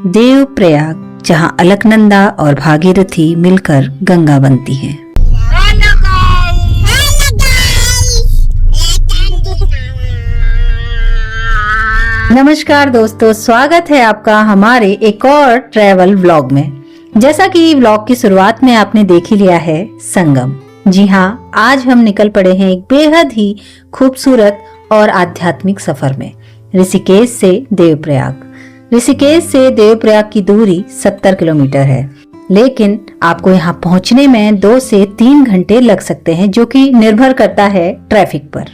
देवप्रयाग, जहां अलकनंदा और भागीरथी मिलकर गंगा बनती हैं। नमस्कार दोस्तों, स्वागत है आपका हमारे एक और ट्रैवल व्लॉग में। जैसा कि व्लॉग की शुरुआत में आपने देख ही लिया है, संगम। जी हाँ, आज हम निकल पड़े हैं एक बेहद ही खूबसूरत और आध्यात्मिक सफर में, ऋषिकेश से देवप्रयाग। ऋषिकेश से देवप्रयाग की दूरी 70 किलोमीटर है, लेकिन आपको यहाँ पहुँचने में 2 से 3 घंटे लग सकते हैं, जो कि निर्भर करता है ट्रैफिक पर।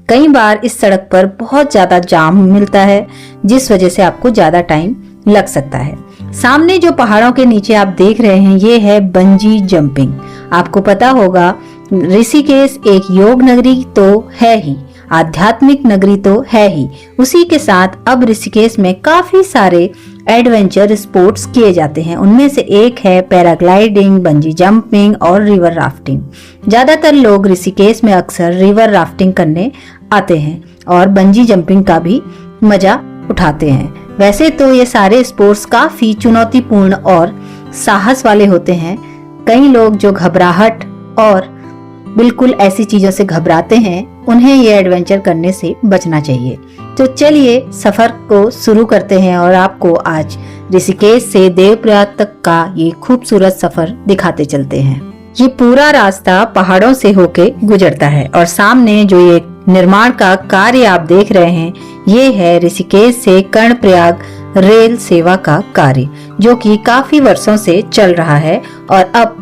कई बार इस सड़क पर बहुत ज्यादा जाम मिलता है, जिस वजह से आपको ज्यादा टाइम लग सकता है। सामने जो पहाड़ों के नीचे आप देख रहे हैं, ये है बंजी जंपिंग। आपको पता होगा, ऋषिकेश एक योग नगरी तो है ही, आध्यात्मिक नगरी तो है ही। उसी के साथ अब ऋषिकेश में काफी सारे एडवेंचर स्पोर्ट्स किए जाते हैं। उनमें से एक है पैराग्लाइडिंग, बंजी जंपिंग और रिवर राफ्टिंग। ज्यादातर लोग ऋषिकेश में अक्सर रिवर राफ्टिंग करने आते हैं और बंजी जंपिंग का भी मजा उठाते हैं। वैसे तो ये सारे स्पोर्ट्स काफी चुनौतीपूर्ण और साहस वाले होते हैं। कई लोग जो घबराहट और बिल्कुल ऐसी चीजों से घबराते हैं, उन्हें ये एडवेंचर करने से बचना चाहिए। तो चलिए सफर को शुरू करते हैं और आपको आज ऋषिकेश से देवप्रयाग तक का ये खूबसूरत सफर दिखाते चलते हैं। ये पूरा रास्ता पहाड़ों से होके गुजरता है और सामने जो ये निर्माण का कार्य आप देख रहे हैं, ये है ऋषिकेश से कर्णप्रयाग रेल सेवा का कार्य, जो कि काफी वर्षों से चल रहा है और अब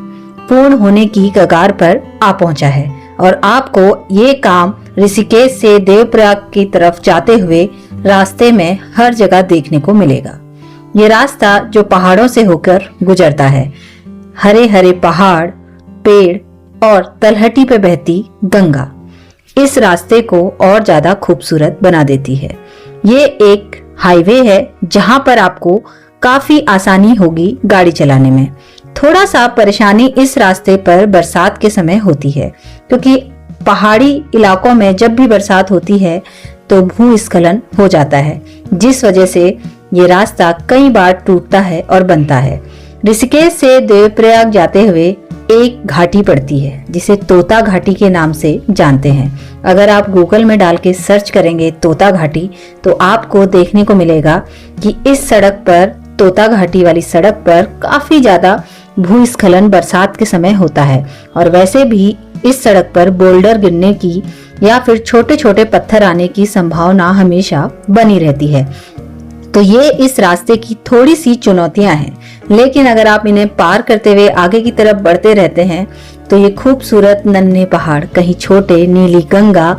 पूर्ण होने की कगार पर आ पहुंचा है। और आपको ये काम ऋषिकेश से देवप्रयाग की तरफ जाते हुए रास्ते में हर जगह देखने को मिलेगा। ये रास्ता जो पहाड़ों से होकर गुजरता है, हरे हरे पहाड़, पेड़ और तलहटी पे बहती गंगा इस रास्ते को और ज्यादा खूबसूरत बना देती है। ये एक हाईवे है जहां पर आपको काफी आसानी होगी गाड़ी चलाने में। थोड़ा सा परेशानी इस रास्ते पर बरसात के समय होती है, क्योंकि पहाड़ी इलाकों में जब भी बरसात होती है तो भूस्खलन हो जाता है, जिस वजह से ये रास्ता कई बार टूटता है और बनता है। ऋषिकेश से देवप्रयाग जाते हुए एक घाटी पड़ती है, जिसे तोता घाटी के नाम से जानते हैं। अगर आप गूगल में डाल के सर्च करेंगे तोता घाटी, तो आपको देखने को मिलेगा कि इस सड़क पर, तोता घाटी वाली सड़क पर, काफी ज्यादा भूस्खलन बरसात के समय होता है। और वैसे भी इस सड़क पर बोल्डर गिरने की या फिर छोटे छोटे पत्थर आने की संभावना हमेशा बनी रहती है। तो ये इस रास्ते की थोड़ी सी चुनौतियां हैं, लेकिन अगर आप इन्हें पार करते हुए आगे की तरफ बढ़ते रहते हैं तो ये खूबसूरत नन्हे पहाड़, कहीं छोटे, नीली गंगा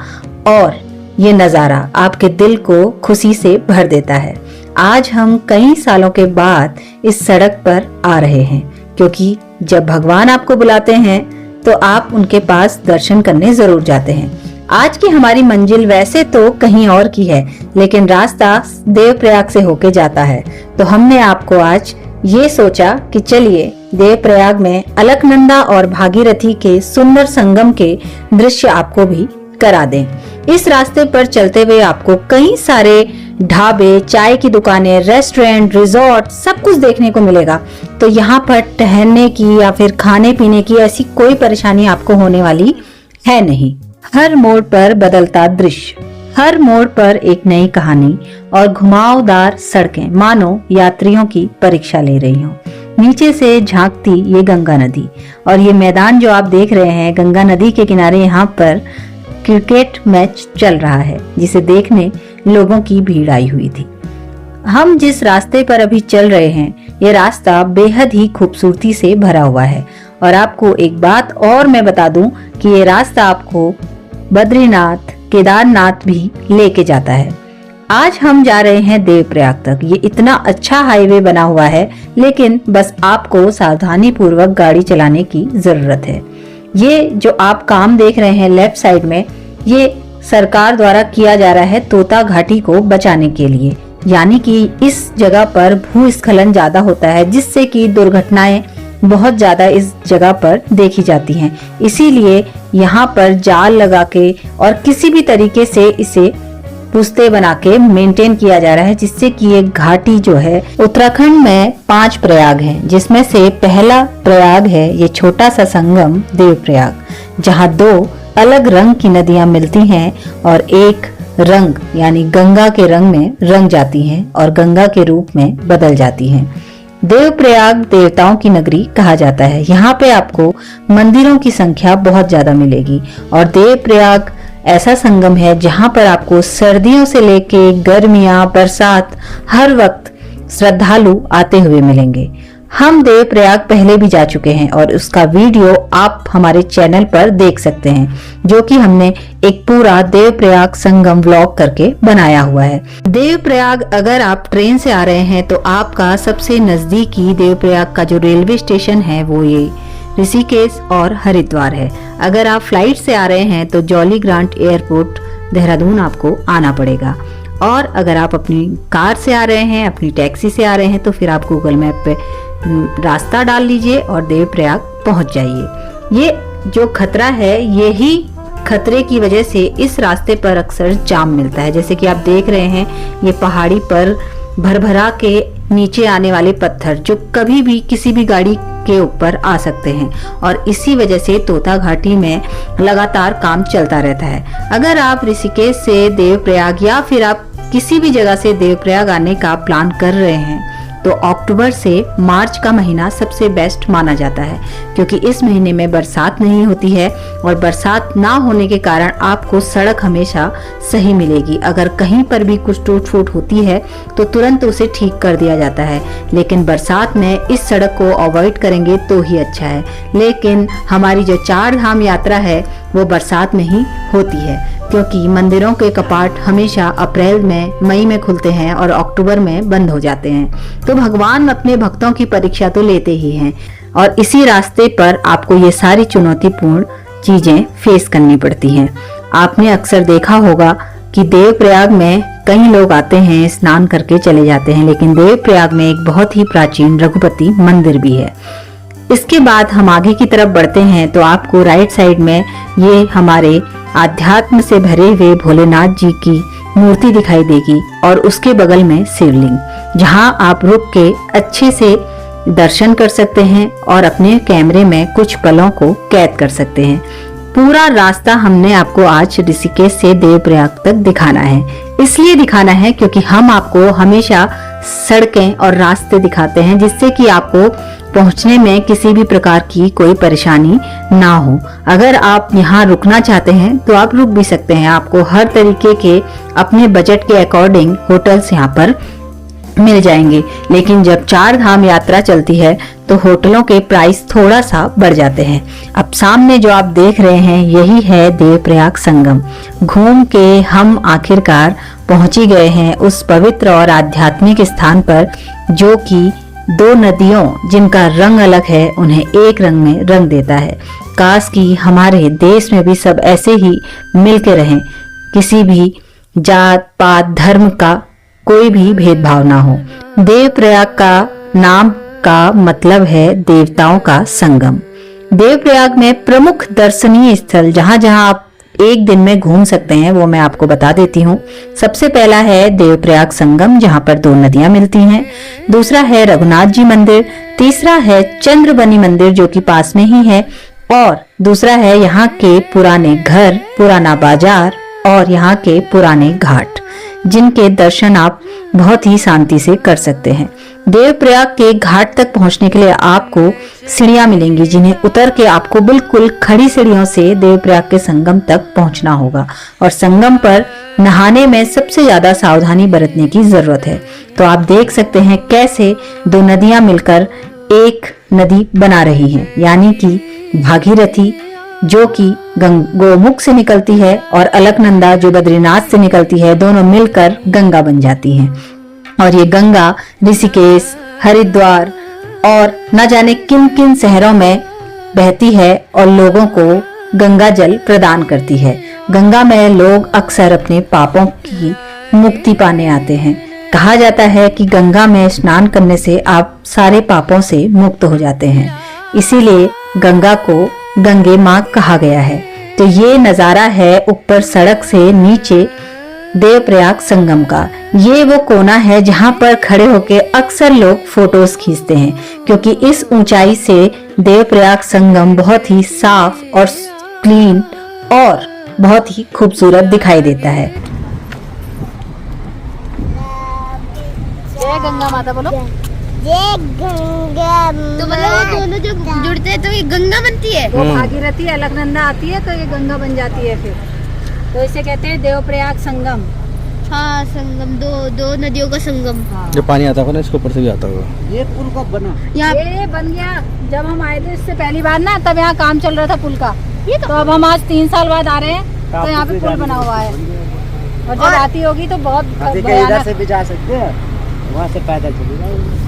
और ये नजारा आपके दिल को खुशी से भर देता है। आज हम कई सालों के बाद इस सड़क पर आ रहे हैं, क्योंकि जब भगवान आपको बुलाते हैं तो आप उनके पास दर्शन करने जरूर जाते हैं। आज की हमारी मंजिल वैसे तो कहीं और की है, लेकिन रास्ता देवप्रयाग से होके जाता है। तो हमने आपको आज ये सोचा कि चलिए देवप्रयाग में अलकनंदा और भागीरथी के सुंदर संगम के दृश्य आपको भी करा दें। इस रास्ते पर चलते हुए आपको कई सारे ढाबे, चाय की दुकानें, रेस्टोरेंट, रिजॉर्ट, सब कुछ देखने को मिलेगा। तो यहाँ पर ठहरने की या फिर खाने पीने की ऐसी कोई परेशानी आपको होने वाली है नहीं। हर मोड़ पर बदलता दृश्य, हर मोड़ पर एक नई कहानी और घुमावदार सड़कें, मानो यात्रियों की परीक्षा ले रही हों। नीचे से झांकती ये गंगा नदी, और ये मैदान जो आप देख रहे हैं, गंगा नदी के किनारे यहाँ पर क्रिकेट मैच चल रहा है, जिसे देखने लोगों की भीड़ आई हुई थी। हम जिस रास्ते पर अभी चल रहे हैं, ये रास्ता बेहद ही खूबसूरती से भरा हुआ है। और आपको एक बात और मैं बता दूं कि ये रास्ता आपको बद्रीनाथ, केदारनाथ भी लेके जाता है। आज हम जा रहे हैं देवप्रयाग तक। ये इतना अच्छा हाईवे बना हुआ है, लेकिन बस आपको सावधानी पूर्वक गाड़ी चलाने की जरूरत है। ये जो आप काम देख रहे हैं लेफ्ट साइड में, ये सरकार द्वारा किया जा रहा है तोता घाटी को बचाने के लिए। यानी कि इस जगह पर भूस्खलन ज्यादा होता है, जिससे कि दुर्घटनाएं बहुत ज्यादा इस जगह पर देखी जाती हैं। इसीलिए यहाँ पर जाल लगा के और किसी भी तरीके से इसे पुस्ते बना के मेंटेन किया जा रहा है, जिससे कि ये घाटी जो है उत्तराखंड में 5 प्रयाग हैं, जिसमें से पहला प्रयाग है ये छोटा सा संगम देवप्रयाग, जहाँ 2 अलग रंग की नदियां मिलती हैं और एक रंग यानी गंगा के रंग में रंग जाती हैं और गंगा के रूप में बदल जाती हैं। देवप्रयाग देवताओं की नगरी कहा जाता है। यहाँ पे आपको मंदिरों की संख्या बहुत ज्यादा मिलेगी और देवप्रयाग ऐसा संगम है जहाँ पर आपको सर्दियों से लेके गर्मियां, बरसात हर वक्त श्रद्धालु आते हुए मिलेंगे। हम देवप्रयाग पहले भी जा चुके हैं और उसका वीडियो आप हमारे चैनल पर देख सकते हैं, जो कि हमने एक पूरा देवप्रयाग संगम व्लॉग करके बनाया हुआ है। देवप्रयाग अगर आप ट्रेन से आ रहे हैं तो आपका सबसे नजदीकी देवप्रयाग का जो रेलवे स्टेशन है वो ये ऋषिकेश और हरिद्वार है। अगर आप फ्लाइट से आ रहे हैं तो जॉली ग्रांट एयरपोर्ट देहरादून आपको आना पड़ेगा, और अगर आप अपनी कार से आ रहे हैं, अपनी टैक्सी से आ रहे हैं, तो फिर आप गूगल मैप पे रास्ता डाल लीजिए और देवप्रयाग पहुंच जाइए। ये जो खतरा है, यही खतरे की वजह से इस रास्ते पर अक्सर जाम मिलता है। जैसे कि आप देख रहे हैं, ये पहाड़ी पर भरभरा के नीचे आने वाले पत्थर जो कभी भी किसी भी गाड़ी के ऊपर आ सकते हैं, और इसी वजह से तोता घाटी में लगातार काम चलता रहता है। अगर आप ऋषिकेश से देवप्रयाग या फिर आप किसी भी जगह से देवप्रयाग आने का प्लान कर रहे हैं तो अक्टूबर से मार्च का महीना सबसे बेस्ट माना जाता है, क्योंकि इस महीने में बरसात नहीं होती है और बरसात ना होने के कारण आपको सड़क हमेशा सही मिलेगी। अगर कहीं पर भी कुछ टूट फूट होती है तो तुरंत उसे ठीक कर दिया जाता है, लेकिन बरसात में इस सड़क को अवॉइड करेंगे तो ही अच्छा है। लेकिन हमारी जो 4 धाम यात्रा है वो बरसात में ही होती है, क्योंकि मंदिरों के कपाट हमेशा अप्रैल में, मई में खुलते हैं और अक्टूबर में बंद हो जाते हैं। तो भगवान अपने भक्तों की परीक्षा तो लेते ही हैं, और इसी रास्ते पर आपको ये सारी चुनौतीपूर्ण चीजें फेस करनी पड़ती हैं। आपने अक्सर देखा होगा कि देवप्रयाग में कई लोग आते हैं, स्नान करके चले जाते हैं, लेकिन देवप्रयाग में एक बहुत ही प्राचीन रघुपति मंदिर भी है। इसके बाद हम आगे की तरफ बढ़ते हैं तो आपको राइट साइड में ये हमारे आध्यात्म से भरे हुए भोलेनाथ जी की मूर्ति दिखाई देगी, और उसके बगल में शिवलिंग, जहां आप रुक के अच्छे से दर्शन कर सकते हैं और अपने कैमरे में कुछ पलों को कैद कर सकते हैं। पूरा रास्ता हमने आपको आज ऋषिकेश से देवप्रयाग तक दिखाना है। इसलिए दिखाना है क्योंकि हम आपको हमेशा सड़कें और रास्ते दिखाते हैं, जिससे कि आपको पहुंचने में किसी भी प्रकार की कोई परेशानी ना हो। अगर आप यहाँ रुकना चाहते हैं तो आप रुक भी सकते हैं। आपको हर तरीके के अपने बजट के अकॉर्डिंग होटल्स यहाँ पर मिल जाएंगे, लेकिन जब 4 धाम यात्रा चलती है तो होटलों के प्राइस थोड़ा सा बढ़ जाते हैं। अब सामने जो आप देख रहे हैं यही है देवप्रयाग संगम। घूम के हम आखिरकार पहुंची गए हैं उस पवित्र और आध्यात्मिक स्थान पर, जो कि 2 नदियों जिनका रंग अलग है उन्हें एक रंग में रंग देता है। काश कि हमारे देश में भी सब ऐसे ही मिलके रहें, किसी भी जात पात धर्म का कोई भी भेदभाव ना हो। देवप्रयाग का नाम का मतलब है देवताओं का संगम। देवप्रयाग में प्रमुख दर्शनीय स्थल जहां जहां आप एक दिन में घूम सकते हैं वो मैं आपको बता देती हूँ। सबसे पहला है देवप्रयाग संगम, जहाँ पर 2 नदियां मिलती हैं। दूसरा है रघुनाथ जी मंदिर। तीसरा है चंद्रबनी मंदिर, जो कि पास में ही है। और दूसरा है यहाँ के पुराने घर, पुराना बाजार और यहाँ के पुराने घाट, जिनके दर्शन आप बहुत ही शांति से कर सकते हैं। देवप्रयाग के घाट तक पहुंचने के लिए आपको सीढ़ियां मिलेंगी, जिन्हें उतर के आपको बिल्कुल खड़ी सीढ़ियों से देवप्रयाग के संगम तक पहुंचना होगा। और संगम पर नहाने में सबसे ज्यादा सावधानी बरतने की जरूरत है। तो आप देख सकते हैं कैसे 2 नदियां मिलकर एक नदी बना रही हैं, यानी कि भागीरथी जो कि गोमुख से निकलती है और अलकनंदा जो बद्रीनाथ से निकलती है, दोनों मिलकर गंगा बन जाती हैं। और ये गंगा ऋषिकेश, हरिद्वार और न जाने किन किन शहरों में बहती है और लोगों को गंगा जल प्रदान करती है। गंगा में लोग अक्सर अपने पापों की मुक्ति पाने आते हैं। कहा जाता है कि गंगा में स्नान करने से आप सारे पापों से मुक्त हो जाते हैं, इसीलिए गंगा को गंगे माँ कहा गया है। तो ये नजारा है ऊपर सड़क से नीचे देवप्रयाग संगम का। ये वो कोना है जहाँ पर खड़े होकर अक्सर लोग फोटोज खींचते हैं, क्योंकि इस ऊंचाई से देवप्रयाग संगम बहुत ही साफ और क्लीन और बहुत ही खूबसूरत दिखाई देता है। जय गंगा माता बोलो। ये गंगा, तो मतलब दोनों जो जुड़ते हैं तो ये गंगा बनती है। वो भागीरथी अलकनंदा आती है तो ये गंगा बन जाती है फिर, तो इसे कहते हैं देवप्रयाग संगम। हाँ, संगम, दो नदियों का संगम। हाँ। जो पानी आता होगा ना, इसके ऊपर से भी आता होगा। ये पुल कब बना? ये बन गया जब हम आए थे इससे पहली बार ना, तब यहाँ काम चल रहा था पुल का। ये तो अब हम आज 3 साल बाद आ रहे हैं तो यहाँ पे पुल बना हुआ है, और जब आती होगी तो बहुत इधर से भी जा सकते हैं, वहाँ से पैदल चले जाएंगे।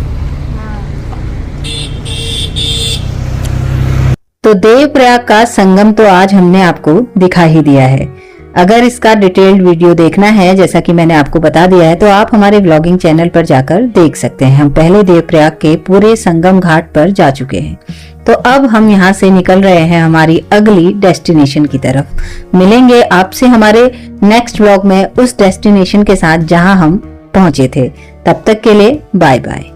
तो देवप्रयाग का संगम तो आज हमने आपको दिखा ही दिया है। अगर इसका डिटेल्ड वीडियो देखना है, जैसा कि मैंने आपको बता दिया है, तो आप हमारे व्लॉगिंग चैनल पर जाकर देख सकते हैं। हम पहले देवप्रयाग के पूरे संगम घाट पर जा चुके हैं। तो अब हम यहाँ से निकल रहे हैं हमारी अगली डेस्टिनेशन की तरफ। मिलेंगे आपसे हमारे नेक्स्ट व्लॉग में उस डेस्टिनेशन के साथ जहाँ हम पहुंचे थे। तब तक के लिए बाय बाय।